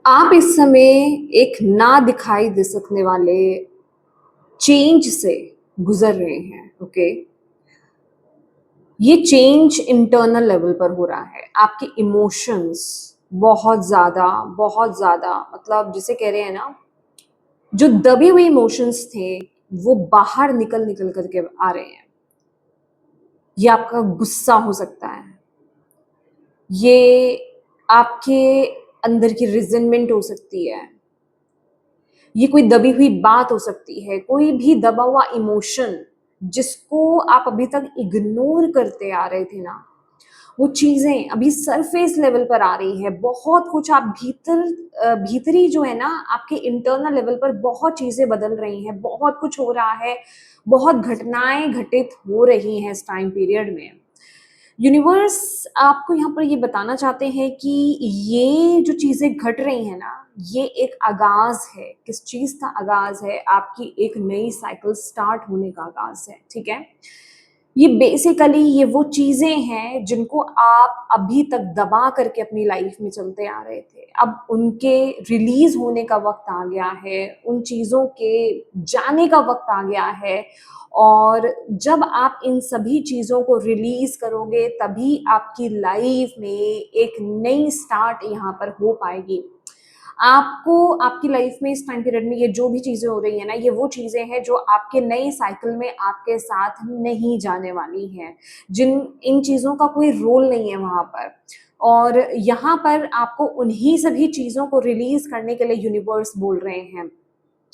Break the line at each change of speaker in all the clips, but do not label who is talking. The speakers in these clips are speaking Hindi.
आप इस समय एक ना दिखाई दे सकने वाले चेंज से गुजर रहे हैं, ओके? ये चेंज इंटरनल लेवल पर हो रहा है। आपके इमोशंस बहुत ज़्यादा मतलब जिसे कह रहे हैं ना, जो दबे हुए इमोशंस थे, वो बाहर निकल कर के आ रहे हैं। ये आपका गुस्सा हो सकता है, ये आपके अंदर की रिज़ेंटमेंट हो सकती है, ये कोई दबी हुई बात हो सकती है, कोई भी दबा हुआ इमोशन जिसको आप अभी तक इग्नोर करते आ रहे थे ना, वो चीज़ें अभी सरफेस लेवल पर आ रही है। बहुत कुछ आप भीतरी जो है ना, आपके इंटरनल लेवल पर बहुत चीज़ें बदल रही हैं, बहुत कुछ हो रहा है, बहुत घटनाएँ घटित हो रही हैं इस टाइम पीरियड में। यूनिवर्स आपको यहाँ पर ये बताना चाहते हैं कि ये जो चीज़ें घट रही हैं ना, ये एक आगाज़ है। किस चीज़ का आगाज़ है? आपकी एक नई साइकिल स्टार्ट होने का आगाज़ है, ठीक है? ये बेसिकली ये वो चीज़ें हैं जिनको आप अभी तक दबा करके अपनी लाइफ में चलते आ रहे थे। अब उनके रिलीज़ होने का वक़्त आ गया है, उन चीज़ों के जाने का वक़्त आ गया है और जब आप इन सभी चीज़ों को रिलीज़ करोगे तभी आपकी लाइफ में एक नई स्टार्ट यहाँ पर हो पाएगी। आपको आपकी लाइफ में इस टाइम पीरियड में ये जो भी चीज़ें हो रही हैं ना, ये वो चीज़ें हैं जो आपके नए साइकिल में आपके साथ नहीं जाने वाली हैं। इन चीज़ों का कोई रोल नहीं है वहाँ पर और यहाँ पर आपको उन्हीं सभी चीज़ों को रिलीज़ करने के लिए यूनिवर्स बोल रहे हैं।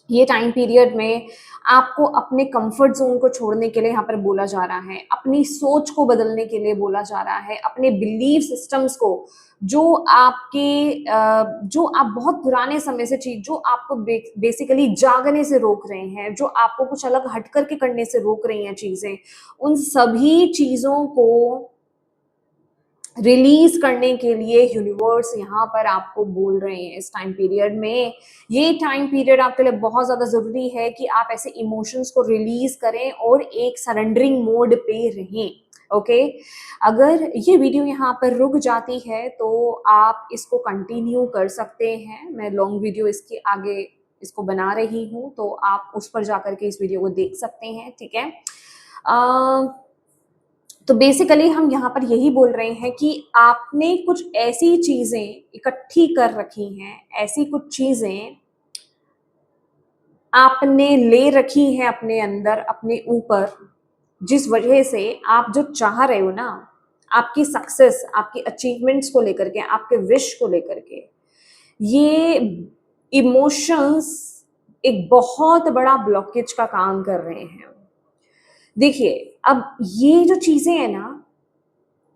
ये टाइम पीरियड में आपको अपने कंफर्ट ज़ोन को छोड़ने के लिए यहाँ पर बोला जा रहा है, अपनी सोच को बदलने के लिए बोला जा रहा है, अपने बिलीफ सिस्टम्स को जो जो आप बहुत पुराने समय से चीज़ जो आपको बेसिकली जागने से रोक रहे हैं, जो आपको कुछ अलग हट कर के करने से रोक रही हैं चीज़ें, उन सभी चीज़ों को रिलीज करने के लिए यूनिवर्स यहाँ पर आपको बोल रहे हैं इस टाइम पीरियड में। ये टाइम पीरियड आपके लिए बहुत ज़्यादा ज़रूरी है कि आप ऐसे इमोशंस को रिलीज करें और एक सरेंडरिंग मोड पे रहें, ओके? अगर ये वीडियो यहाँ पर रुक जाती है तो आप इसको कंटिन्यू कर सकते हैं। मैं लॉन्ग वीडियो इसके आगे इसको बना रही हूँ, तो आप उस पर जाकर के इस वीडियो को देख सकते हैं, ठीक है? तो बेसिकली हम यहाँ पर यही बोल रहे हैं कि आपने कुछ ऐसी चीज़ें इकट्ठी कर रखी हैं, ऐसी कुछ चीज़ें आपने ले रखी हैं अपने अंदर, अपने ऊपर, जिस वजह से आप जो चाह रहे हो ना, आपकी सक्सेस, आपकी अचीवमेंट्स को लेकर के, आपके विश को लेकर के, ये इमोशंस एक बहुत बड़ा ब्लॉकेज का काम कर रहे हैं। देखिए, अब ये जो चीज़ें हैं ना,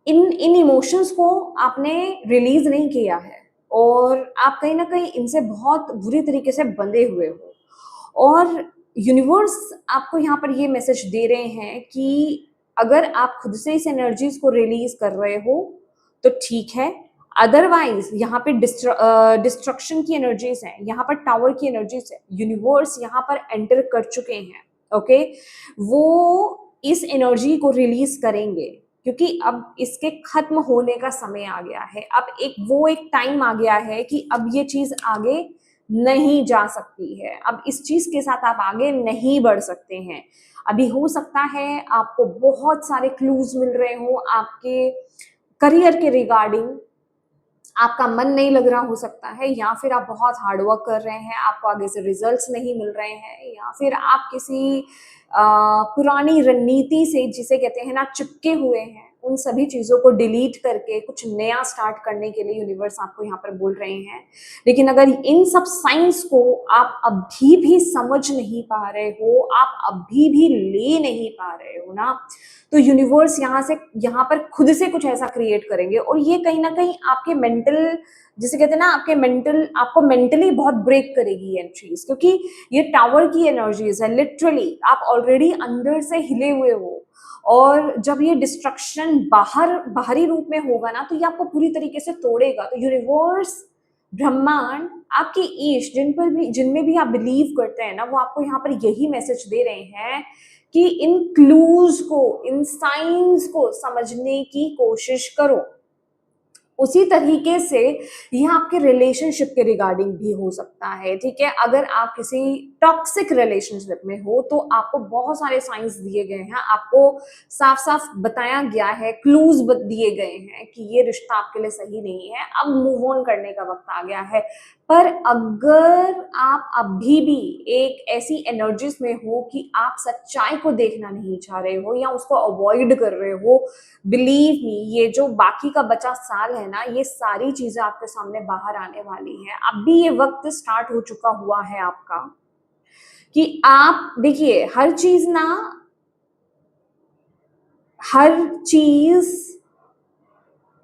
इन इन इमोशंस को आपने रिलीज नहीं किया है और आप कहीं ना कहीं इनसे बहुत बुरी तरीके से बंधे हुए हो और यूनिवर्स आपको यहाँ पर ये मैसेज दे रहे हैं कि अगर आप खुद से इस एनर्जीज को रिलीज कर रहे हो तो ठीक है, अदरवाइज यहाँ पे डिस्ट्रक्शन की एनर्जीज है, यहाँ पर टावर की एनर्जीज है, यूनिवर्स यहाँ पर एंटर कर चुके हैं, ओके? वो इस एनर्जी को रिलीज करेंगे क्योंकि अब इसके खत्म होने का समय आ गया है। अब एक टाइम आ गया है कि अब ये चीज आगे नहीं जा सकती है, अब इस चीज के साथ आप आगे नहीं बढ़ सकते हैं। अभी हो सकता है आपको बहुत सारे क्लूज मिल रहे हो आपके करियर के रिगार्डिंग, आपका मन नहीं लग रहा हो सकता है या फिर आप बहुत हार्ड वर्क कर रहे हैं, आपको आगे से रिजल्ट्स नहीं मिल रहे हैं या फिर आप किसी पुरानी रणनीति से जिसे कहते हैं ना चिपके हुए हैं, उन सभी चीज़ों को डिलीट करके कुछ नया स्टार्ट करने के लिए यूनिवर्स आपको यहाँ पर बोल रहे हैं। लेकिन अगर इन सब साइंस को आप अभी भी समझ नहीं पा रहे हो, आप अभी भी ले नहीं पा रहे हो ना, तो यूनिवर्स यहाँ पर खुद से कुछ ऐसा क्रिएट करेंगे और ये कहीं ना कहीं आपके मेंटल, जिसे कहते हैं ना, आपको मेंटली बहुत ब्रेक करेगी ये चीज, क्योंकि ये टावर की एनर्जीज है। लिटरली आप ऑलरेडी अंदर से हिले हुए हो और जब ये डिस्ट्रक्शन बाहरी रूप में होगा ना, तो ये आपको पूरी तरीके से तोड़ेगा। तो यूनिवर्स, ब्रह्मांड, आपकी ईश, जिनमें भी आप बिलीव करते हैं ना, वो आपको यहाँ पर यही मैसेज दे रहे हैं कि इन क्लूज को, इन साइंस को समझने की कोशिश करो। उसी तरीके से यह आपके रिलेशनशिप के रिगार्डिंग भी हो सकता है, ठीक है। अगर आप किसी टॉक्सिक रिलेशनशिप में हो तो आपको बहुत सारे साइंस दिए गए हैं, आपको साफ साफ बताया गया है, क्लूज दिए गए हैं कि ये रिश्ता आपके लिए सही नहीं है, अब मूव ऑन करने का वक्त आ गया है। पर अगर आप अभी भी एक ऐसी एनर्जीज में हो कि आप सच्चाई को देखना नहीं चाह रहे हो या उसको अवॉइड कर रहे हो, बिलीव मी, ये जो बाकी का बचा साल है ना, ये सारी चीजें आपके सामने बाहर आने वाली हैं। अब भी ये वक्त स्टार्ट हो चुका हुआ है आपका कि आप देखिए, हर चीज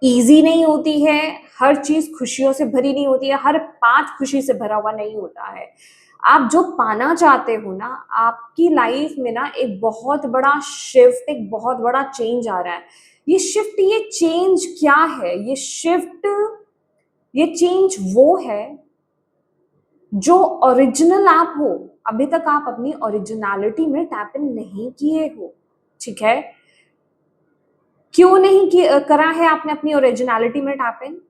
इजी नहीं होती है, हर चीज खुशियों से भरी नहीं होती है, हर पाथ खुशी से भरा हुआ नहीं होता है। आप जो पाना चाहते हो ना, आपकी लाइफ में ना एक बहुत बड़ा शिफ्ट, एक बहुत बड़ा चेंज आ रहा है। ये शिफ्ट, ये चेंज क्या है? ये शिफ्ट, ये चेंज वो है जो ओरिजिनल आप हो। अभी तक आप अपनी ओरिजिनलिटी में टैप इन नहीं किए हो, ठीक है। क्यों नहीं करा है आपने अपनी ओरिजिनलिटी में टैप इन?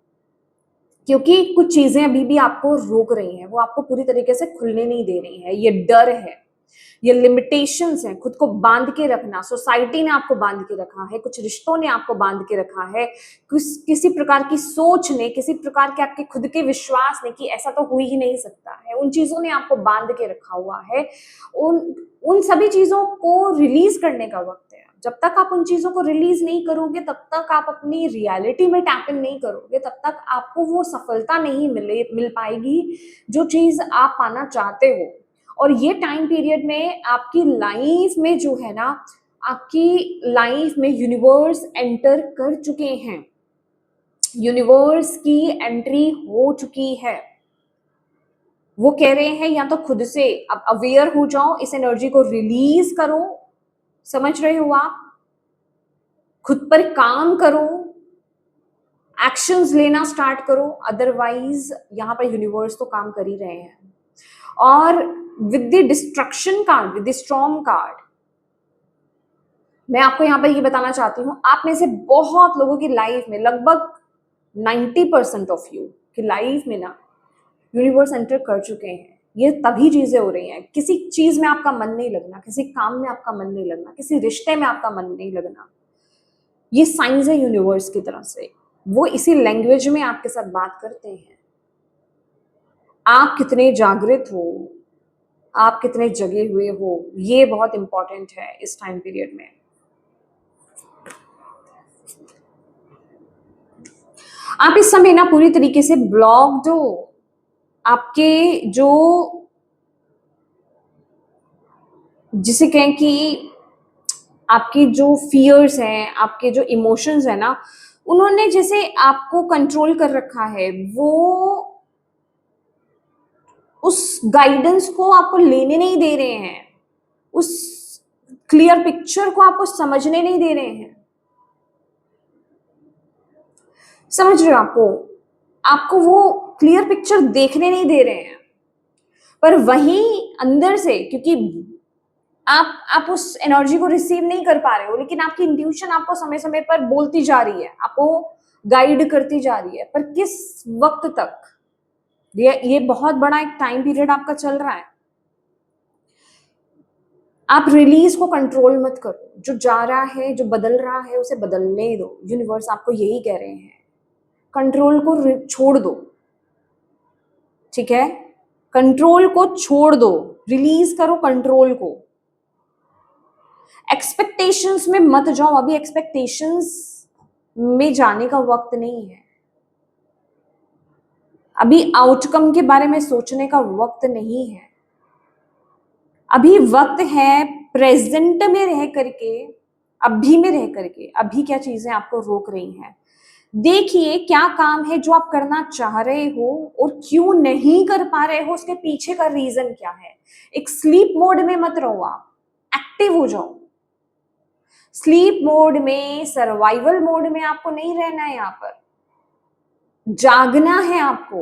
क्योंकि कुछ चीजें अभी भी आपको रोक रही हैं, वो आपको पूरी तरीके से खुलने नहीं दे रही हैं। ये डर है, ये लिमिटेशंस हैं, खुद को बांध के रखना। सोसाइटी ने आपको बांध के रखा है, कुछ रिश्तों ने आपको बांध के रखा है, किसी प्रकार की सोच ने, किसी प्रकार के आपके खुद के विश्वास ने कि ऐसा तो हो ही नहीं सकता है, उन चीजों ने आपको बांध के रखा हुआ है। उन सभी चीजों को रिलीज करने का वक्त है। जब तक आप उन चीजों को रिलीज नहीं करोगे, तब तक आप अपनी रियलिटी में टैप इन नहीं करोगे, तब तक आपको वो सफलता नहीं मिल पाएगी जो चीज आप पाना चाहते हो। और ये टाइम पीरियड में आपकी लाइफ में जो है ना, आपकी लाइफ में यूनिवर्स एंटर कर चुके हैं, यूनिवर्स की एंट्री हो चुकी है। वो कह रहे हैं या तो खुद से अब अवेयर हो जाओ, इस एनर्जी को रिलीज करो, समझ रहे हो आप, खुद पर काम करो, एक्शंस लेना स्टार्ट करो। अदरवाइज यहाँ पर यूनिवर्स तो काम कर ही रहे हैं। और with the destruction card, with the storm card, मैं आपको यहाँ पर ये बताना चाहती हूँ, आप में से बहुत लोगों की लाइफ में, लगभग 90% ऑफ यू की लाइफ में ना यूनिवर्स एंटर कर चुके हैं। ये तभी चीजें हो रही हैं, किसी चीज में आपका मन नहीं लगना, किसी काम में आपका मन नहीं लगना, किसी रिश्ते में आपका मन नहीं लगना, ये साइंस है यूनिवर्स की तरफ से। वो इसी लैंग्वेज में आपके साथ बात करते हैं। आप कितने जागृत हो, आप कितने जगे हुए हो, ये बहुत इंपॉर्टेंट है इस टाइम पीरियड में। आप इस समय ना पूरी तरीके से ब्लॉक्ड हो। आपके जो, जिसे कहें कि आपकी जो फियर्स हैं, आपके जो इमोशंस है ना, उन्होंने जैसे आपको कंट्रोल कर रखा है। वो उस गाइडेंस को आपको लेने नहीं दे रहे हैं, उस क्लियर पिक्चर को आपको समझने नहीं दे रहे हैं। समझ रहे हो? आपको वो क्लियर पिक्चर देखने नहीं दे रहे हैं। पर वहीं अंदर से, क्योंकि आप उस एनर्जी को रिसीव नहीं कर पा रहे हो, लेकिन आपकी इंट्यूशन आपको समय समय पर बोलती जा रही है, आपको गाइड करती जा रही है। पर किस वक्त तक? ये बहुत बड़ा एक टाइम पीरियड आपका चल रहा है। आप रिलीज को कंट्रोल मत करो। जो जा रहा है, जो बदल रहा है, उसे बदलने दो। यूनिवर्स आपको यही कह रहे हैं, कंट्रोल को छोड़ दो, ठीक है। कंट्रोल को छोड़ दो, रिलीज करो कंट्रोल को। एक्सपेक्टेशंस में मत जाओ, अभी एक्सपेक्टेशंस में जाने का वक्त नहीं है। अभी आउटकम के बारे में सोचने का वक्त नहीं है। अभी वक्त है प्रेजेंट में रह करके, अभी में रह करके, अभी क्या चीजें आपको रोक रही हैं। देखिए क्या काम है जो आप करना चाह रहे हो और क्यों नहीं कर पा रहे हो, उसके पीछे का रीजन क्या है। एक स्लीप मोड में मत रहो, आप एक्टिव हो जाओ। स्लीप मोड में, सर्वाइवल मोड में आपको नहीं रहना है। यहाँ पर जागना है आपको,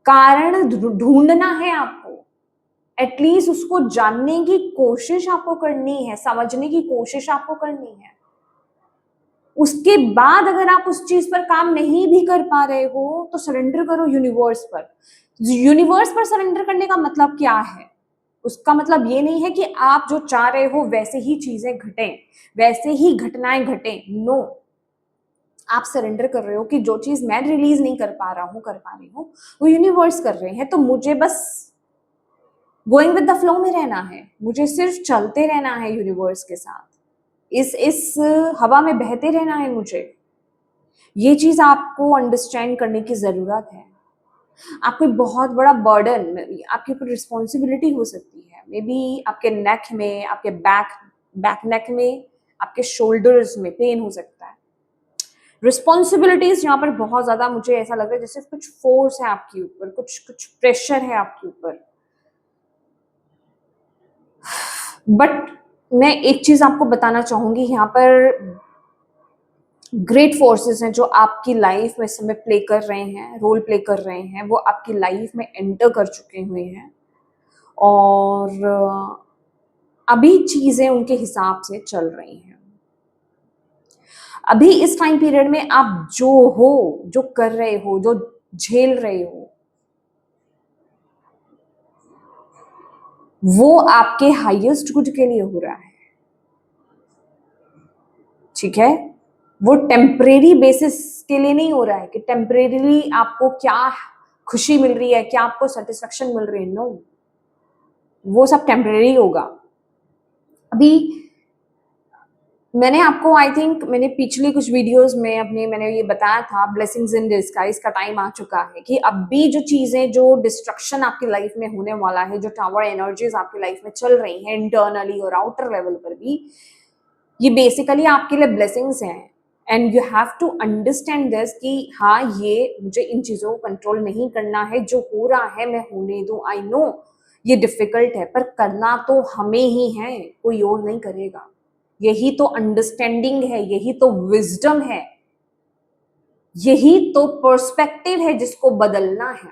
कारण ढूंढना है आपको, एटलीस्ट उसको जानने की कोशिश आपको करनी है, समझने की कोशिश आपको करनी है। उसके बाद अगर आप उस चीज पर काम नहीं भी कर पा रहे हो तो सरेंडर करो यूनिवर्स पर। यूनिवर्स पर सरेंडर करने का मतलब क्या है? उसका मतलब ये नहीं है कि आप जो चाह रहे हो वैसे ही चीजें घटें, वैसे ही घटनाएं घटें। नो, आप सरेंडर कर रहे हो कि जो चीज मैं रिलीज नहीं कर पा रहा हूं, कर पा रही हूँ, वो यूनिवर्स कर रहे हैं, तो मुझे बस गोइंग विद द फ्लो में रहना है, मुझे सिर्फ चलते रहना है यूनिवर्स के साथ, इस हवा में बहते रहना है मुझे। ये चीज आपको अंडरस्टैंड करने की जरूरत है। आपको बहुत बड़ा बर्डन, आपके ऊपर रिस्पॉन्सिबिलिटी हो सकती है, मे बी आपके नेक में, आपके बैक नेक में, आपके शोल्डर्स में पेन हो सकता है। रिस्पॉन्सिबिलिटीज यहाँ पर बहुत ज्यादा, मुझे ऐसा लग रहा है जैसे कुछ फोर्स है आपके ऊपर, कुछ कुछ प्रेशर है आपके ऊपर। बट मैं एक चीज आपको बताना चाहूंगी, यहाँ पर ग्रेट फोर्सेस हैं जो आपकी लाइफ में समय प्ले कर रहे हैं, रोल प्ले कर रहे हैं, वो आपकी लाइफ में एंटर कर चुके हुए हैं और अभी चीजें उनके हिसाब से चल रही हैं। अभी इस टाइम पीरियड में आप जो हो, जो कर रहे हो, जो झेल रहे हो, वो आपके हाईएस्ट गुड के लिए हो रहा है। ठीक है? वो टेम्परेरी बेसिस के लिए नहीं हो रहा है कि टेम्परेरीली आपको क्या खुशी मिल रही है, क्या आपको सेटिस्फेक्शन मिल रही है। नो, वो सब टेम्परेरी होगा। अभी मैंने आपको, आई थिंक मैंने पिछली कुछ वीडियोस में मैंने ये बताया था, ब्लेसिंग्स इन डिस्गाइज का टाइम आ चुका है कि अभी जो चीजें, जो डिस्ट्रक्शन आपकी लाइफ में होने वाला है, जो टावर एनर्जीज आपकी लाइफ में चल रही हैं इंटरनली और आउटर लेवल पर भी, ये बेसिकली आपके लिए ब्लेसिंग्स हैं। And you have to understand this कि हाँ, ये मुझे इन चीजों को कंट्रोल नहीं करना है, जो हो रहा है मैं होने दूं। आई नो ये डिफिकल्ट है, पर करना तो हमें ही है, कोई और नहीं करेगा। यही तो अंडरस्टैंडिंग है, यही तो विजडम है, यही तो पर्सपेक्टिव है जिसको बदलना है।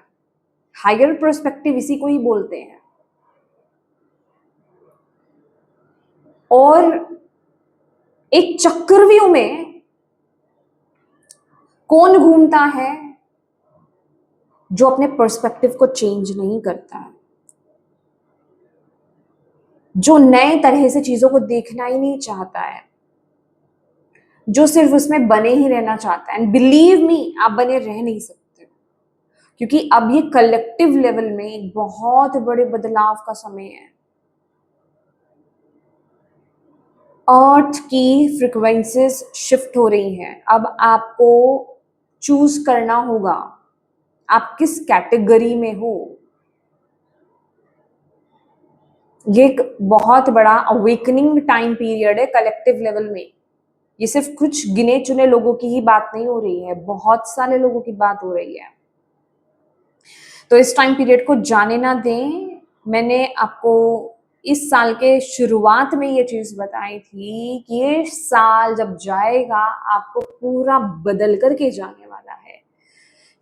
हायर पर्सपेक्टिव इसी को ही बोलते हैं। और एक चक्रव्यूह में कौन घूमता है? जो अपने पर्सपेक्टिव को चेंज नहीं करता है, जो नए तरह से चीजों को देखना ही नहीं चाहता है, जो सिर्फ उसमें बने ही रहना चाहता है। एंड बिलीव मी, आप बने रह नहीं सकते, क्योंकि अब ये कलेक्टिव लेवल में एक बहुत बड़े बदलाव का समय है। अर्थ की फ्रिक्वेंसीज शिफ्ट हो रही हैं। अब आपको चूज करना होगा आप किस कैटेगरी में हो। ये एक बहुत बड़ा अवेकनिंग टाइम पीरियड है कलेक्टिव लेवल में। ये सिर्फ कुछ गिने चुने लोगों की ही बात नहीं हो रही है, बहुत सारे लोगों की बात हो रही है। तो इस टाइम पीरियड को जाने ना दें। मैंने आपको इस साल के शुरुआत में ये चीज बताई थी कि ये साल जब जाएगा आपको पूरा बदल करके जाने वाला है।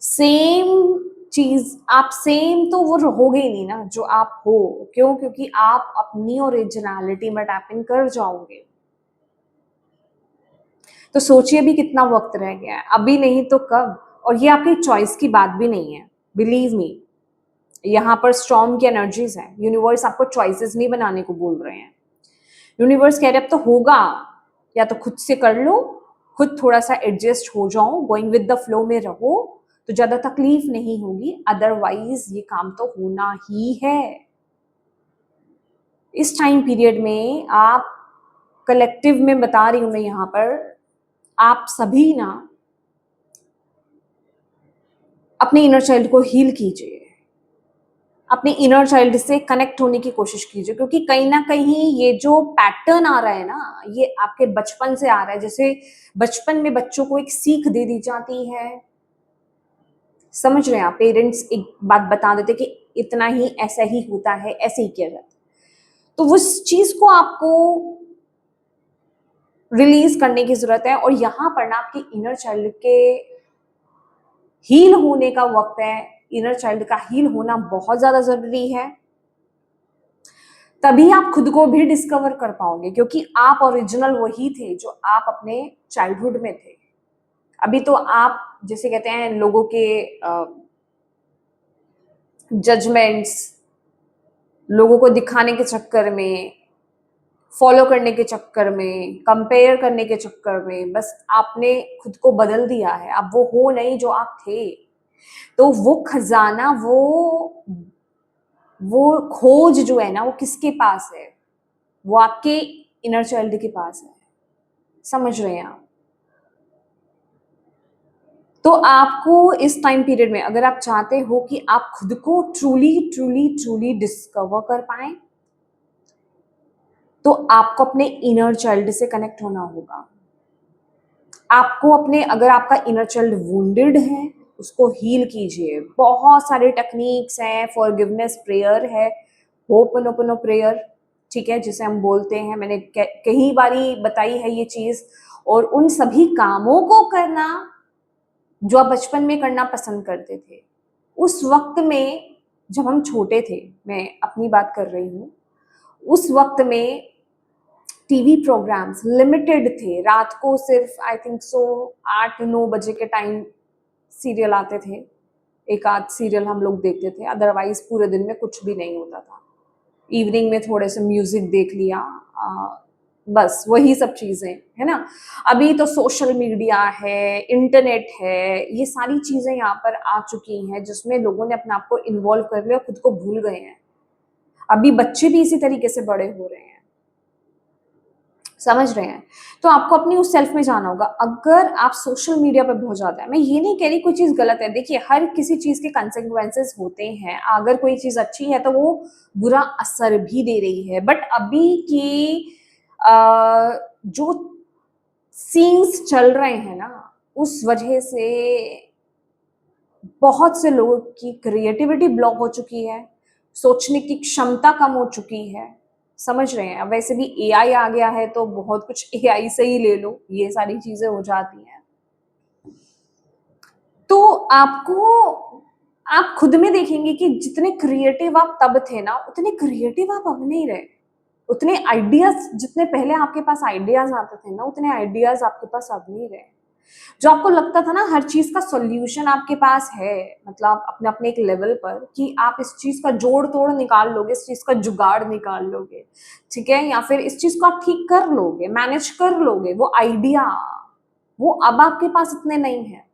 सेम चीज आप सेम तो वो रहोगे ही नहीं ना जो आप हो। क्यों? क्योंकि आप अपनी ओरिजिनलिटी में टैप इन कर जाओगे। तो सोचिए अभी कितना वक्त रह गया है, अभी नहीं तो कब। और ये आपकी चॉइस की बात भी नहीं है, बिलीव मी। यहाँ पर स्टॉर्म की एनर्जीज है। यूनिवर्स आपको चॉइसेस नहीं बनाने को बोल रहे हैं। यूनिवर्स कह रहे अब तो होगा, या तो खुद से कर लो, खुद थोड़ा सा एडजस्ट हो जाओ, गोइंग विद द फ्लो में रहो, तो ज्यादा तकलीफ नहीं होगी। अदरवाइज ये काम तो होना ही है। इस टाइम पीरियड में आप कलेक्टिव में बता रही हूं मैं, यहाँ पर आप सभी ना अपने इनर चाइल्ड को हील कीजिए, अपने इनर चाइल्ड से कनेक्ट होने की कोशिश कीजिए। क्योंकि कहीं ना कहीं ये जो पैटर्न आ रहा है ना, ये आपके बचपन से आ रहा है। जैसे बचपन में बच्चों को एक सीख दे दी जाती है, समझ रहे हैं आप, पेरेंट्स एक बात बता देते कि इतना ही, ऐसा ही होता है, ऐसे ही किया जाता है। तो उस चीज को आपको रिलीज करने की जरूरत है। और यहाँ पर ना आपकी इनर चाइल्ड के हील होने का वक्त है। इनर चाइल्ड का हील होना बहुत ज्यादा जरूरी है। तभी आप खुद को भी डिस्कवर कर पाओगे, क्योंकि आप ओरिजिनल वही थे जो आप अपने चाइल्डहुड में थे। अभी तो आप जैसे कहते हैं लोगों के जजमेंट्स, लोगों को दिखाने के चक्कर में, फॉलो करने के चक्कर में, कंपेयर करने के चक्कर में बस आपने खुद को बदल दिया है। अब वो हो नहीं जो आप थे। तो वो खजाना, वो खोज जो है ना, वो किसके पास है? वो आपके इनर चाइल्ड के पास है। समझ रहे हैं आप? तो आपको इस टाइम पीरियड में अगर आप चाहते हो कि आप खुद को ट्रूली ट्रूली ट्रूली डिस्कवर कर पाए, तो आपको अपने इनर चाइल्ड से कनेक्ट होना होगा। आपको अपने, अगर आपका इनर चाइल्ड वुंडेड है, उसको हील कीजिए। बहुत सारे टेक्निक्स हैं, फॉरगिवनेस प्रेयर है, होपनोपोनो प्रेयर, ठीक है, जिसे हम बोलते हैं। मैंने कई बारी बताई है ये चीज। और उन सभी कामों को करना जो आप बचपन में करना पसंद करते थे, उस वक्त में जब हम छोटे थे, मैं अपनी बात कर रही हूँ, उस वक्त में टीवी प्रोग्राम्स लिमिटेड थे। रात को सिर्फ आई थिंक सो 8-9 बजे के टाइम सीरियल आते थे। एक आध सीरियल हम लोग देखते थे, अदरवाइज पूरे दिन में कुछ भी नहीं होता था। इवनिंग में थोड़े से म्यूजिक देख लिया, बस वही सब चीजें है ना। अभी तो सोशल मीडिया है, इंटरनेट है, ये सारी चीजें यहाँ पर आ चुकी हैं जिसमें लोगों ने अपने आप को इन्वॉल्व कर लिया, खुद को भूल गए हैं। अभी बच्चे भी इसी तरीके से बड़े हो रहे हैं। समझ रहे हैं? तो आपको अपनी उस सेल्फ में जाना होगा। अगर आप सोशल मीडिया पर बहुत ज्यादा है, मैं ये नहीं कह रही कोई चीज गलत है, देखिए हर किसी चीज के कंसेक्वेंसेस होते हैं। अगर कोई चीज अच्छी है तो वो बुरा असर भी दे रही है, बट अभी की जो सीन्स चल रहे हैं ना, उस वजह से बहुत से लोगों की क्रिएटिविटी ब्लॉक हो चुकी है, सोचने की क्षमता कम हो चुकी है। समझ रहे हैं? अब वैसे भी एआई आ गया है तो बहुत कुछ एआई से ही ले लो, ये सारी चीजें हो जाती हैं। तो आप खुद में देखेंगे कि जितने क्रिएटिव आप तब थे ना, उतने क्रिएटिव आप अब नहीं रहे। उतने आइडियाज, जितने पहले आपके पास आइडियाज आते थे ना, उतने आइडियाज आपके पास अब नहीं रहे। जो आपको लगता था ना हर चीज का सॉल्यूशन आपके पास है, मतलब अपने अपने एक लेवल पर, कि आप इस चीज का जोड़ तोड़ निकाल लोगे, इस चीज का जुगाड़ निकाल लोगे, ठीक है, या फिर इस चीज को आप ठीक कर लोगे, मैनेज कर लोगे, वो आइडिया, वो अब आपके पास इतने नहीं है।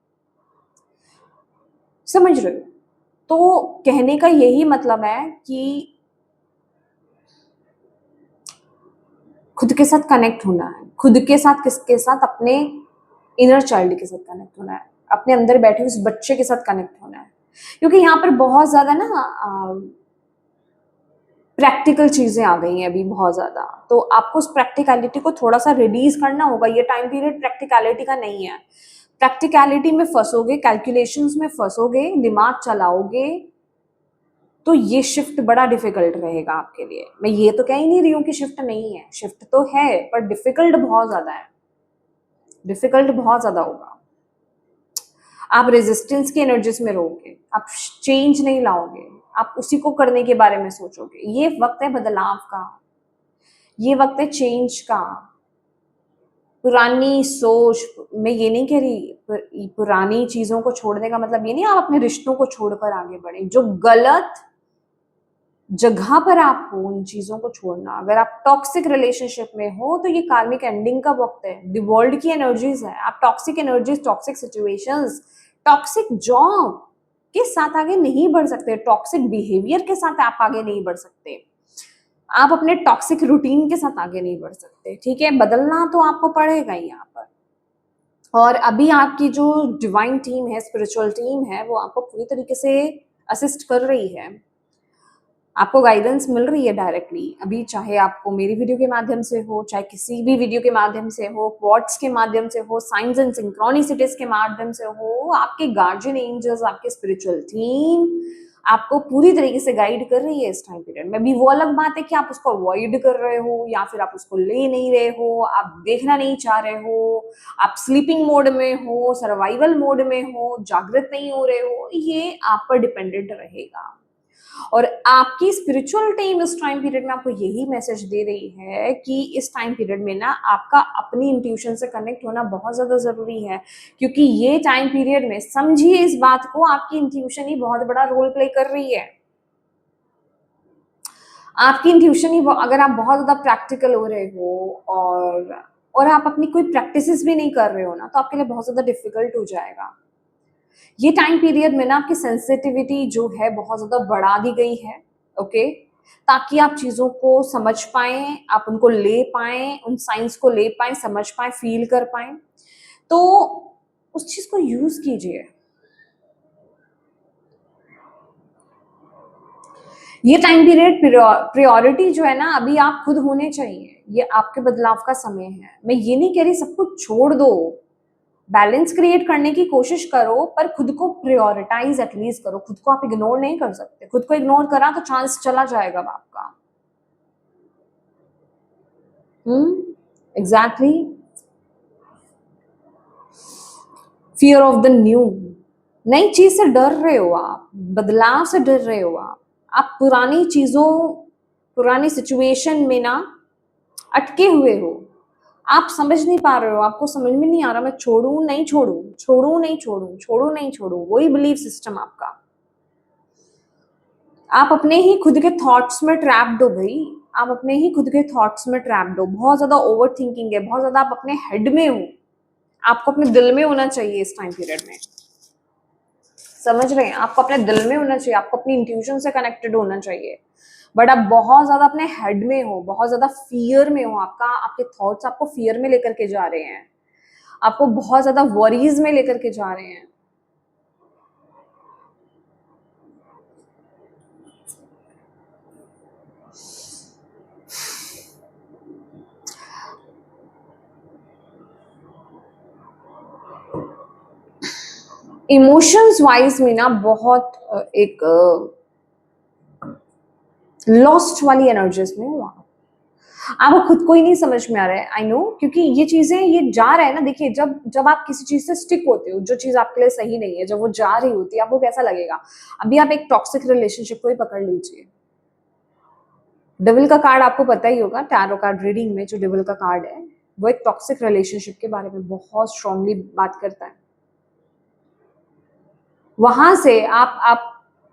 समझ रहे हो? तो कहने का यही मतलब है कि खुद के साथ कनेक्ट होना है। खुद के साथ किसके साथ? अपने इनर चाइल्ड के साथ कनेक्ट होना है, अपने अंदर बैठे उस बच्चे के साथ कनेक्ट होना है। क्योंकि यहाँ पर बहुत ज्यादा ना प्रैक्टिकल चीजें आ गई हैं अभी बहुत ज्यादा, तो आपको उस प्रैक्टिकलिटी को थोड़ा सा रिलीज करना होगा। ये टाइम पीरियड प्रैक्टिकलिटी का नहीं है। प्रैक्टिकलिटी में फंसोगे, कैलकुलेशंस में फंसोगे, दिमाग चलाओगे, तो ये शिफ्ट बड़ा डिफिकल्ट रहेगा आपके लिए। मैं ये तो कह ही नहीं रही हूँ कि शिफ्ट नहीं है, शिफ्ट तो है, पर डिफिकल्ट बहुत ज्यादा है, डिफिकल्ट बहुत ज्यादा होगा। आप रेजिस्टेंस की एनर्जीज में रहोगे, आप चेंज नहीं लाओगे, आप उसी को करने के बारे में सोचोगे। ये वक्त है बदलाव का, ये वक्त है चेंज का। पुरानी सोच, मैं ये नहीं कह रही पुरानी चीजों को छोड़ने का मतलब ये नहीं आप अपने रिश्तों को छोड़कर आगे बढ़े। जो गलत जगह पर आप हो, उन चीजों को छोड़ना। अगर आप टॉक्सिक रिलेशनशिप में हो तो ये कार्मिक एंडिंग का वक्त है, द वर्ल्ड की एनर्जीज है। आप toxic energies, toxic situations, toxic job के साथ आगे नहीं बढ़ सकते, टॉक्सिक बिहेवियर के साथ आप आगे नहीं बढ़ सकते, आप अपने टॉक्सिक रूटीन के साथ आगे नहीं बढ़ सकते। ठीक है, बदलना तो आपको पड़ेगा ही यहाँ पर। और अभी आपकी जो डिवाइन टीम है, स्पिरिचुअल टीम है, वो आपको पूरी तरीके से असिस्ट कर रही है, आपको गाइडेंस मिल रही है डायरेक्टली। अभी चाहे आपको मेरी वीडियो के माध्यम से हो, चाहे किसी भी वीडियो के माध्यम से हो, क्वार्ट्स के माध्यम से हो, साइंस एंड सिंक्रोनिसिटीज के माध्यम से हो, आपके गार्जियन एंजल्स, आपके स्पिरिचुअल टीम आपको पूरी तरीके से गाइड कर रही है इस टाइम पीरियड में। भी वो अलग बात है कि आप उसको अवॉइड कर रहे हो, या फिर आप उसको ले नहीं रहे हो, आप देखना नहीं चाह रहे हो, आप स्लीपिंग मोड में हो, सर्वाइवल मोड में हो, जागृत नहीं हो रहे हो, ये आप पर डिपेंडेंट रहेगा। और आपकी स्पिरिचुअल टीम इस टाइम पीरियड में आपको यही मैसेज दे रही है कि इस टाइम पीरियड में ना आपका अपनी इंट्यूशन से कनेक्ट होना बहुत ज्यादा जरूरी है, क्योंकि ये टाइम पीरियड में समझिए इस बात को, आपकी इंट्यूशन ही बहुत बड़ा रोल प्ले कर रही है। आपकी इंट्यूशन ही अगर आप बहुत ज्यादा प्रैक्टिकल हो रहे हो और आप अपनी कोई प्रैक्टिसेस भी नहीं कर रहे हो ना, तो आपके लिए बहुत ज्यादा डिफिकल्ट हो जाएगा। ये टाइम पीरियड में ना आपकी सेंसिटिविटी जो है बहुत ज्यादा बढ़ा दी गई है, ओके, ताकि आप चीजों को समझ पाए, आप उनको ले पाए, उन साइंस को ले पाए, समझ पाए, फील कर पाए। तो उस चीज को यूज कीजिए। ये टाइम पीरियड प्रायोरिटी जो है ना, अभी आप खुद होने चाहिए। ये आपके बदलाव का समय है। मैं ये नहीं कह रही सब कुछ छोड़ दो, बैलेंस क्रिएट करने की कोशिश करो, पर खुद को प्रायोरिटाइज एटलीस्ट करो। खुद को आप इग्नोर नहीं कर सकते। खुद को इग्नोर करा तो चांस चला जाएगा आपका। Exactly. Fear of the new, नई चीज से डर रहे हो आप, बदलाव से डर रहे हो आप पुरानी चीजों, पुरानी सिचुएशन में ना अटके हुए हो। आप समझ नहीं पा रहे हो, आपको समझ में नहीं आ रहा मैं छोड़ू नहीं छोड़ू, छोड़ू नहीं छोड़ू, छोड़ू नहीं छोड़ू, वही बिलीफ सिस्टम आपका। आप अपने ही खुद के थॉट्स में ट्रैप्ड हो भाई। आप अपने ही खुद के थॉट्स में ट्रैप्ड हो। बहुत ज्यादा ओवर थिंकिंग है, बहुत ज्यादा आप अपने हेड में हो। आपको अपने दिल में होना चाहिए इस टाइम पीरियड में। समझ रहे हैं? आपको अपने दिल में होना चाहिए, आपको अपनी इंट्यूशन से कनेक्टेड होना चाहिए। बट आप बहुत ज्यादा अपने हेड में हो, बहुत ज्यादा फियर में हो। आपके थॉट्स आपको फियर में लेकर के जा रहे हैं, आपको बहुत ज्यादा वरीज में लेकर के जा रहे हैं। इमोशंस वाइज में ना बहुत एक लॉस्ट वाली एनर्जीज में हूँ। आपको खुद को ही नहीं समझ में आ रहा है, आई नो, क्योंकि ये चीजें ये जा रहा है ना। देखिए, जब जब आप किसी चीज से स्टिक होते हो, जो चीज आपके लिए सही नहीं है, जब वो जा रही होती है, आपको कैसा लगेगा? अभी आप एक टॉक्सिक रिलेशनशिप को ही पकड़ लीजिए। डेविल का कार्ड आपको पता ही होगा, टैरो कार्ड रीडिंग में जो डेविल का कार्ड है, वो एक टॉक्सिक रिलेशनशिप के बारे में बहुत स्ट्रांगली बात करता है। वहां से आप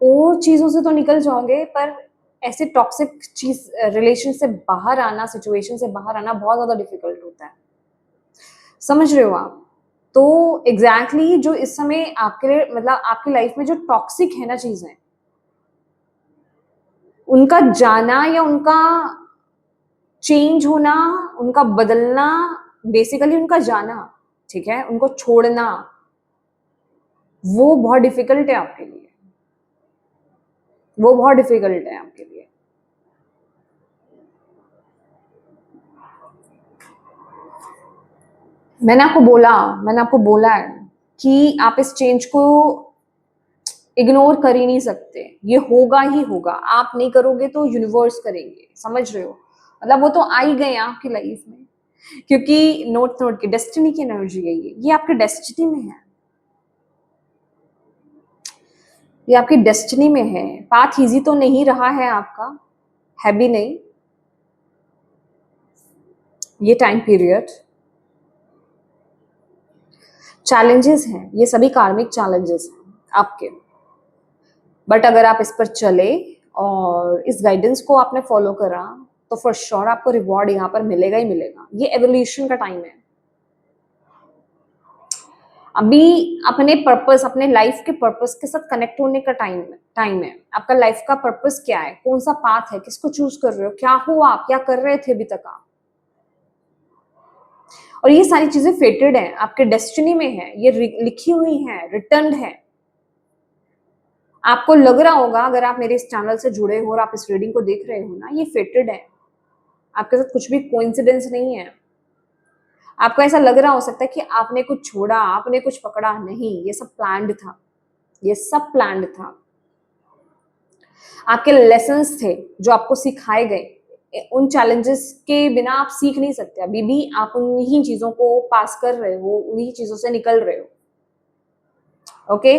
और चीजों से तो निकल जाओगे, पर ऐसे टॉक्सिक चीज रिलेशन से बाहर आना, सिचुएशन से बाहर आना बहुत ज्यादा डिफिकल्ट होता है। समझ रहे हो आप? तो एग्जैक्टली जो इस समय आपके लिए, मतलब आपकी लाइफ में जो टॉक्सिक है ना चीजें, उनका जाना या उनका चेंज होना, उनका बदलना, बेसिकली उनका जाना, ठीक है, उनको छोड़ना, वो बहुत डिफिकल्ट है आपके लिए। वो बहुत डिफिकल्ट है आपके लिए। मैंने आपको बोला है कि आप इस चेंज को इग्नोर कर ही नहीं सकते। ये होगा ही होगा। आप नहीं करोगे तो यूनिवर्स करेंगे। समझ रहे हो? मतलब वो तो आ ही गए आपकी लाइफ में, क्योंकि नोट नोट की डेस्टिनी की एनर्जी है ये आपके डेस्टिनी में है। ये आपकी डेस्टिनी में है। पाथ इजी तो नहीं रहा है आपका, है भी नहीं ये टाइम पीरियड। चैलेंजेस हैं, ये सभी कार्मिक चैलेंजेस हैं आपके। बट अगर आप इस पर चले और इस गाइडेंस को आपने फॉलो करा, तो फॉर श्योर आपको रिवॉर्ड यहाँ पर मिलेगा ही मिलेगा। ये एवोल्यूशन का टाइम है। अभी अपने पर्पस, अपने लाइफ के पर्पस के साथ कनेक्ट होने का टाइम है। आपका लाइफ का पर्पस क्या है? कौन सा पाथ है? किसको चूज कर रहे हो? क्या हो आप? क्या कर रहे थे अभी तक आप? और ये सारी चीजें फेटेड है, आपके डेस्टिनी में है, ये लिखी हुई है, रिटर्न है। आपको लग रहा होगा, अगर आप मेरे इस चैनल से जुड़े हो और आप इस रीडिंग को देख रहे हो ना, ये फेटेड है। आपके साथ कुछ भी कोइंसिडेंस नहीं है। आपको ऐसा लग रहा हो सकता है कि आपने कुछ छोड़ा, आपने कुछ पकड़ा। नहीं, ये सब प्लान्ड था। ये सब प्लान्ड था। आपके लेसन्स थे जो आपको सिखाए गए। उन चैलेंजेस के बिना आप सीख नहीं सकते। अभी भी आप उन्हीं चीजों को पास कर रहे हो, उन्हीं चीजों से निकल रहे हो। ओके?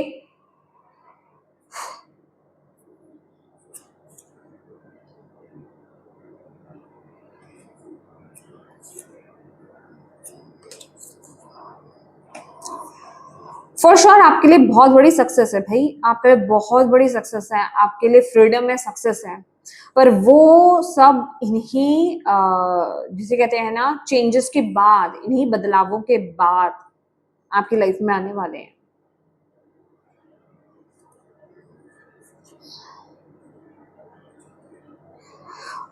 फॉर श्योर आपके लिए बहुत बड़ी सक्सेस है भाई, आपके लिए बहुत बड़ी सक्सेस है, आपके लिए फ्रीडम है, सक्सेस है, पर वो सब इन्हीं जिसे कहते हैं ना चेंजेस के बाद, इन्हीं बदलावों के बाद आपकी लाइफ में आने वाले हैं।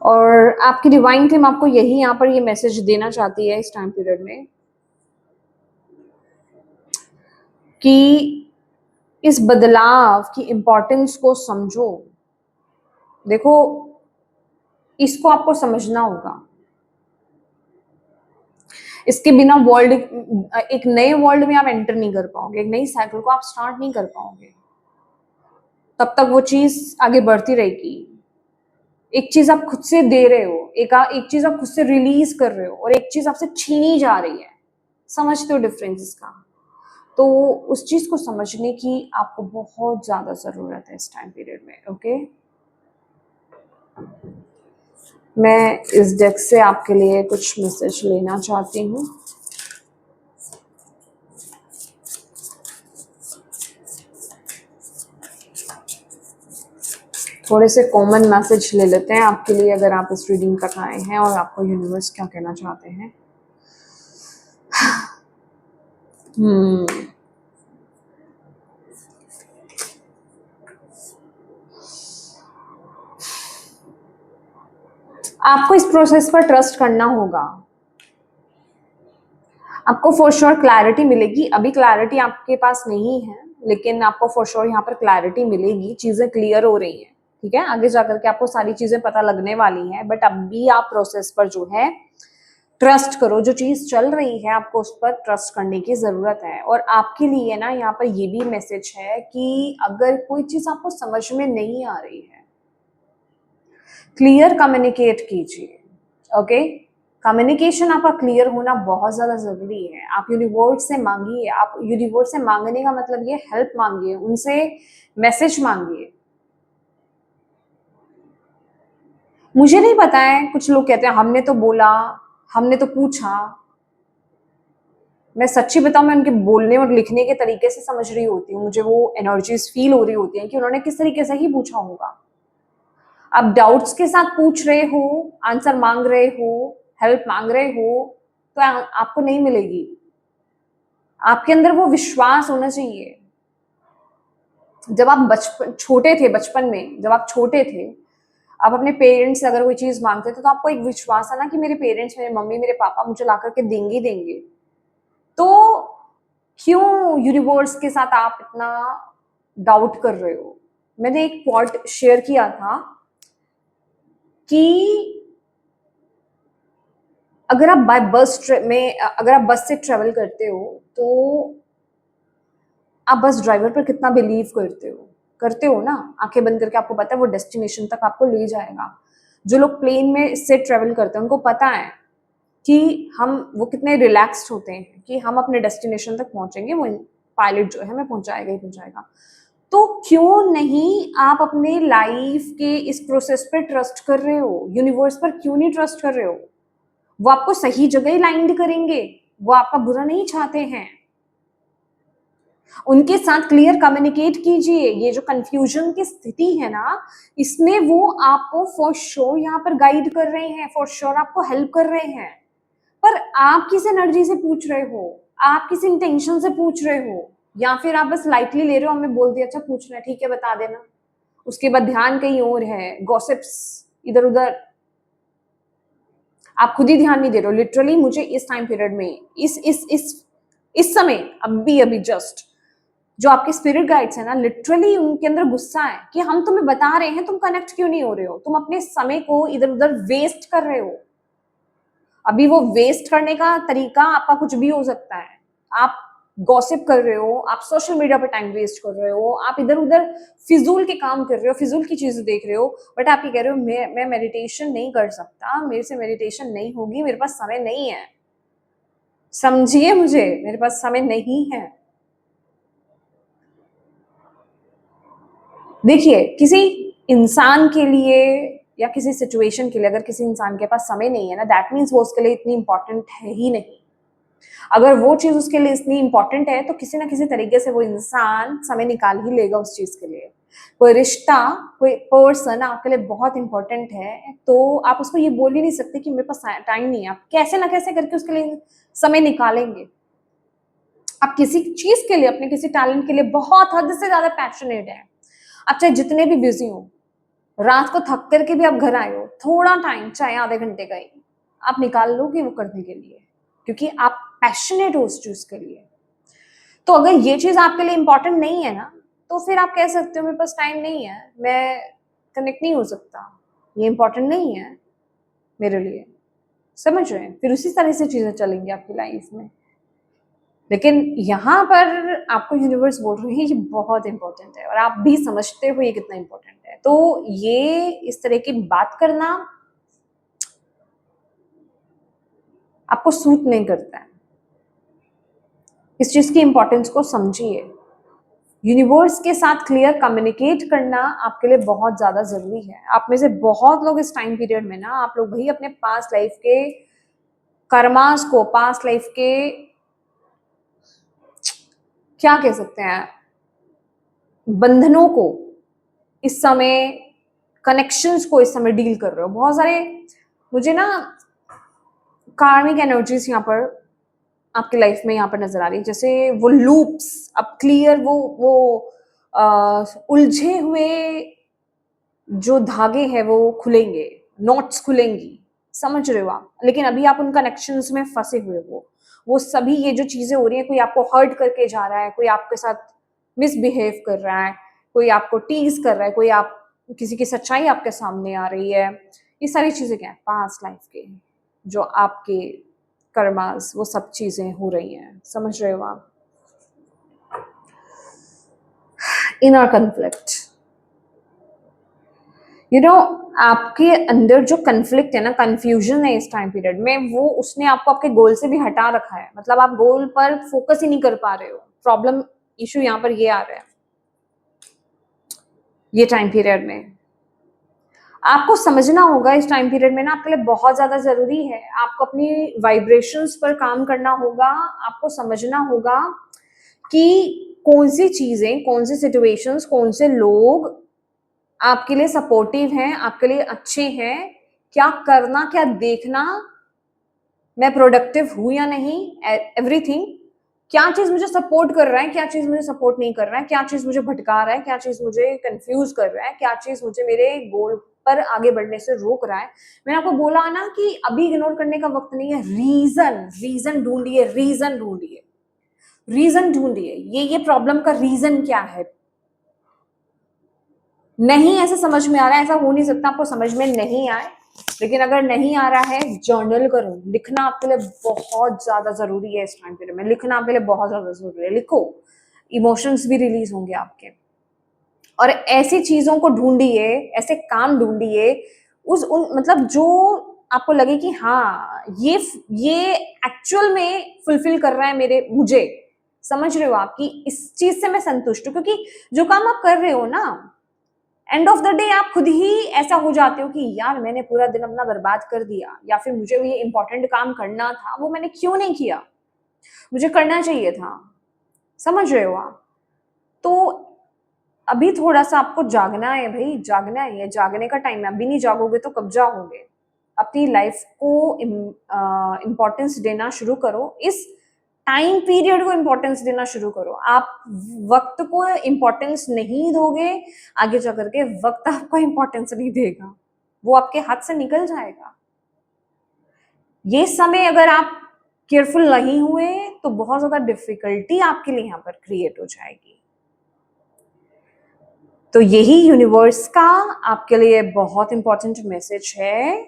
और आपकी डिवाइन टीम आपको यही यहाँ पर ये मैसेज देना चाहती है इस टाइम पीरियड में कि इस बदलाव की इंपॉर्टेंस को समझो। देखो, इसको आपको समझना होगा, इसके बिना वर्ल्ड, एक नए वर्ल्ड में आप एंटर नहीं कर पाओगे, एक नई साइकिल को आप स्टार्ट नहीं कर पाओगे, तब तक वो चीज आगे बढ़ती रहेगी। एक चीज आप खुद से दे रहे हो, एक चीज आप खुद से रिलीज कर रहे हो, और एक चीज आपसे छीनी जा रही है। समझते हो डिफरेंस इसका? तो उस चीज को समझने की आपको बहुत ज्यादा जरूरत है इस टाइम पीरियड में। ओके, मैं इस डेक से आपके लिए कुछ मैसेज लेना चाहती हूँ। थोड़े से कॉमन मैसेज ले लेते हैं आपके लिए, अगर आप इस रीडिंग तक आए हैं और आपको यूनिवर्स क्या कहना चाहते हैं। आपको इस प्रोसेस पर ट्रस्ट करना होगा। आपको फॉर श्योर क्लैरिटी मिलेगी। अभी क्लैरिटी आपके पास नहीं है, लेकिन आपको फॉर श्योर यहाँ पर क्लैरिटी मिलेगी, चीजें क्लियर हो रही हैं। ठीक है, आगे जाकर के आपको सारी चीजें पता लगने वाली हैं, बट अभी आप प्रोसेस पर जो है ट्रस्ट करो। जो चीज चल रही है आपको उस पर ट्रस्ट करने की जरूरत है। और आपके लिए ना यहाँ पर ये भी मैसेज है कि अगर कोई चीज आपको समझ में नहीं आ रही है, क्लियर कम्युनिकेट कीजिए। ओके, कम्युनिकेशन आपका क्लियर होना बहुत ज्यादा जरूरी है। आप यूनिवर्स से मांगिए, आप यूनिवर्स से मांगने का मतलब ये हेल्प मांगिए, उनसे मैसेज मांगिए। मुझे नहीं पता है, कुछ लोग कहते हैं हमने तो बोला, हमने तो पूछा। मैं सच्ची बताऊं, मैं उनके बोलने और लिखने के तरीके से समझ रही होती हूँ, मुझे वो एनर्जीज फील हो रही होती हैं कि उन्होंने किस तरीके से ही पूछा होगा। आप डाउट्स के साथ पूछ रहे हो, आंसर मांग रहे हो, हेल्प मांग रहे हो, तो आपको नहीं मिलेगी। आपके अंदर वो विश्वास होना चाहिए। जब आप छोटे थे, बचपन में जब आप छोटे थे, आप अपने पेरेंट्स से अगर कोई चीज मांगते थे तो आपको एक विश्वास है ना कि मेरे पेरेंट्स, मेरे मम्मी, मेरे पापा मुझे ला करके देंगे देंगे। तो क्यों यूनिवर्स के साथ आप इतना डाउट कर रहे हो? मैंने एक पॉइंट शेयर किया था कि अगर आप बाय अगर आप बस से ट्रेवल करते हो तो आप बस ड्राइवर पर कितना बिलीव करते हो ना? आंखें बंद करके आपको पता है वो डेस्टिनेशन तक आपको ले जाएगा। जो लोग प्लेन में से ट्रेवल करते हैं उनको पता है कि वो कितने रिलैक्स्ड होते हैं कि हम अपने डेस्टिनेशन तक पहुंचेंगे, वो पायलट जो है हमें पहुंचाएगा ही पहुंचाएगा। तो क्यों नहीं आप अपने लाइफ के इस प्रोसेस पे ट्रस्ट कर रहे हो? यूनिवर्स पर क्यों नहीं ट्रस्ट कर रहे हो? वो आपको सही जगह ही लाइंड करेंगे, वो आपका बुरा नहीं चाहते हैं। उनके साथ क्लियर कम्युनिकेट कीजिए। ये जो कंफ्यूजन की स्थिति है ना, इसमें वो आपको फॉर श्योर यहाँ पर गाइड कर रहे हैं, फॉर श्योर आपको हेल्प कर रहे हैं। पर आप किस एनर्जी से पूछ रहे हो, आप किस इंटेंशन से पूछ रहे हो, या फिर आप बस लाइटली ले रहे हो, हमें बोल दिया अच्छा पूछना है ठीक है बता देना, उसके बाद ध्यान कहीं और है, गॉसिप्स इधर उधर, आप खुद ही ध्यान नहीं दे रहे हो। लिटरली मुझे इस टाइम पीरियड में इस समय अभी जस्ट जो आपके स्पिरिट गाइड्स है ना, लिटरली उनके अंदर गुस्सा है कि हम तुम्हें बता रहे हैं, तुम कनेक्ट क्यों नहीं हो रहे हो? तुम अपने समय को इधर उधर वेस्ट कर रहे हो। अभी वो वेस्ट करने का तरीका आपका कुछ भी हो सकता है। आप गॉसिप कर रहे हो, आप सोशल मीडिया पर टाइम वेस्ट कर रहे हो, आप इधर उधर फिजूल के काम कर रहे हो, फिजूल की चीजें देख रहे हो। बट आप ये कह रहे हो मैं मेडिटेशन नहीं कर सकता, मेरे से मेडिटेशन नहीं होगी, मेरे पास समय नहीं है। समझिए मुझे, मेरे पास समय नहीं है। देखिए, किसी इंसान के लिए या किसी सिचुएशन के लिए अगर किसी इंसान के पास समय नहीं है ना, दैट मीन्स वो उसके लिए इतनी इंपॉर्टेंट है ही नहीं। अगर वो चीज उसके लिए इतनी इंपॉर्टेंट है तो किसी ना किसी तरीके से वो इंसान समय निकाल ही लेगा उस चीज के लिए। कोई रिश्ता, कोई पर्सन आपके लिए बहुत इंपॉर्टेंट है तो आप उसको ये बोल ही नहीं सकते कि मेरे पास टाइम नहीं है। आप कैसे ना कैसे करके उसके लिए समय निकालेंगे। आप किसी चीज के लिए, अपने किसी टैलेंट के लिए बहुत हद से ज्यादा पैशनेट है, आप चाहे जितने भी बिजी हो, रात को थक करके भी आप घर आए हो, थोड़ा टाइम चाहे आधे घंटे का ही आप निकाल लोगे वो करने के लिए, क्योंकि आप पैशनेट हो उस चीज के लिए। तो अगर ये चीज आपके लिए इंपॉर्टेंट नहीं है ना, तो फिर आप कह सकते हो मेरे पास टाइम नहीं है, मैं कनेक्ट नहीं हो सकता, ये इंपॉर्टेंट नहीं है मेरे लिए। समझ रहे हैं? फिर उसी तरह से चीजें चलेंगी आपकी लाइफ में। लेकिन यहाँ पर आपको यूनिवर्स बोल रही है ये बहुत इंपॉर्टेंट है और आप भी समझते हो ये कितना इंपॉर्टेंट है। तो ये इस तरह की बात करना आपको सूट नहीं करता है। इस चीज की इंपॉर्टेंस को समझिए। यूनिवर्स के साथ क्लियर कम्युनिकेट करना आपके लिए बहुत ज्यादा जरूरी है। आप में से बहुत लोग इस टाइम पीरियड में ना, आप लोग भाई अपने पास्ट लाइफ के कर्मास को, पास्ट लाइफ के क्या कह सकते हैं, बंधनों को इस समय, कनेक्शंस को इस समय डील कर रहे हो। बहुत सारे मुझे ना कार्मिक एनर्जीज यहाँ पर आपकी लाइफ में यहाँ पर नजर आ रही है, जैसे वो लूप्स अब क्लियर, वो उलझे हुए जो धागे हैं वो खुलेंगे, नॉट्स खुलेंगी। समझ रहे हो आप? लेकिन अभी आप उन कनेक्शंस में फंसे हुए हो। वो सभी ये जो चीजें हो रही है, कोई आपको हर्ट करके जा रहा है, कोई आपके साथ मिसबिहेव कर रहा है, कोई आपको टीज कर रहा है, कोई आप किसी की सच्चाई आपके सामने आ रही है, ये सारी चीजें क्या है, पास्ट लाइफ के जो आपके कर्मास, वो सब चीजें हो रही हैं। समझ रहे हो आप? इनर कन्फ्लिक्ट, आपके अंदर जो कन्फ्लिक्ट है ना, कंफ्यूजन है इस टाइम पीरियड में, वो उसने आपको आपके गोल से भी हटा रखा है। मतलब आप गोल पर फोकस ही नहीं कर पा रहे हो। प्रॉब्लम, इशू यहाँ पर ये आ रहा है ये टाइम पीरियड में। आपको समझना होगा इस टाइम पीरियड में ना, आपके लिए बहुत ज्यादा जरूरी है, आपको अपनी वाइब्रेशंस पर काम करना होगा। आपको समझना होगा कि कौन सी चीजें, कौन सी सिचुएशंस, कौन से लोग आपके लिए सपोर्टिव हैं, आपके लिए अच्छे हैं, क्या करना, क्या देखना, मैं प्रोडक्टिव हूं या नहीं, एवरीथिंग। क्या चीज मुझे सपोर्ट कर रहा है, क्या चीज मुझे सपोर्ट नहीं कर रहा है, क्या चीज मुझे भटका रहा है, क्या चीज मुझे कंफ्यूज कर रहा है, क्या चीज मुझे मेरे गोल पर आगे बढ़ने से रोक रहा है। मैंने आपको बोला ना कि अभी इग्नोर करने का वक्त नहीं है। रीजन, रीजन ढूंढिए, रीजन ढूंढिए, रीजन ढूंढिए। ये प्रॉब्लम का रीजन क्या है? नहीं ऐसे समझ में आ रहा है, ऐसा हो नहीं सकता आपको समझ में नहीं आए। लेकिन अगर नहीं आ रहा है, जर्नल करो। लिखना आपके लिए बहुत ज्यादा जरूरी है इस टाइम पीरियड में। लिखना आपके लिए बहुत ज्यादा जरूरी है। लिखो, इमोशंस भी रिलीज होंगे आपके। और ऐसी चीजों को ढूंढिए, ऐसे काम ढूंढिए, उस उन मतलब जो आपको लगे कि हाँ ये एक्चुअल में फुलफिल कर रहा है मुझे। समझ रहे हो आप कि इस चीज से मैं संतुष्ट हूँ? क्योंकि जो काम आप कर रहे हो ना, एंड ऑफ द डे आप खुद ही ऐसा हो जाते हो कि यार मैंने पूरा दिन अपना बर्बाद कर दिया, या फिर मुझे ये इंपॉर्टेंट काम करना था, वो मैंने क्यों नहीं किया, मुझे करना चाहिए था। समझ रहे हो आप? तो अभी थोड़ा सा आपको जागना है भाई, जागना है, ये जागने का टाइम है। अभी नहीं जागोगे तो कब जागोगे? अपनी लाइफ को इम्पोर्टेंस देना शुरू करो। इस टाइम पीरियड को इम्पोर्टेंस देना शुरू करो। आप वक्त को इम्पोर्टेंस नहीं दोगे, आगे जा करके वक्त आपको इम्पोर्टेंस नहीं देगा, वो आपके हाथ से निकल जाएगा। ये समय अगर आप केयरफुल नहीं हुए तो बहुत ज्यादा डिफिकल्टी आपके लिए यहाँ पर क्रिएट हो जाएगी। तो यही यूनिवर्स का आपके लिए बहुत इंपॉर्टेंट मैसेज है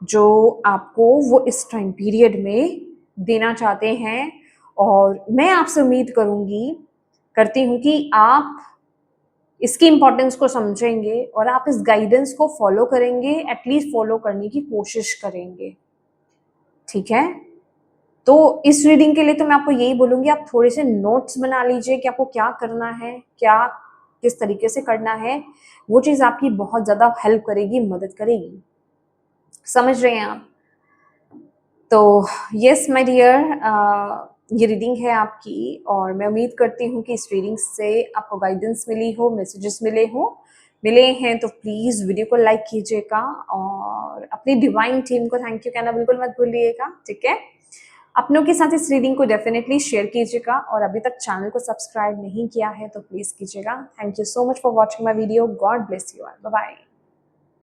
जो आपको वो इस टाइम पीरियड में देना चाहते हैं। और मैं आपसे उम्मीद करती हूँ कि आप इसकी इंपॉर्टेंस को समझेंगे और आप इस गाइडेंस को फॉलो करेंगे, एटलीस्ट फॉलो करने की कोशिश करेंगे। ठीक है? तो इस रीडिंग के लिए तो मैं आपको यही बोलूंगी, आप थोड़े से नोट्स बना लीजिए कि आपको क्या करना है, क्या किस तरीके से करना है। वो चीज आपकी बहुत ज्यादा हेल्प करेगी, मदद करेगी। समझ रहे हैं आप? तो यस माय डियर, ये रीडिंग है आपकी और मैं उम्मीद करती हूँ कि इस रीडिंग से आपको गाइडेंस मिली हो, मैसेजेस मिले हैं तो प्लीज़ वीडियो को लाइक कीजिएगा और अपनी डिवाइन टीम को थैंक यू कहना बिल्कुल मत भूलिएगा, ठीक है। अपनों के साथ इस रीडिंग को डेफिनेटली शेयर कीजिएगा और अभी तक चैनल को सब्सक्राइब नहीं किया है तो प्लीज़ कीजिएगा। Thank you so much for watching my video. God bless you all. Bye bye.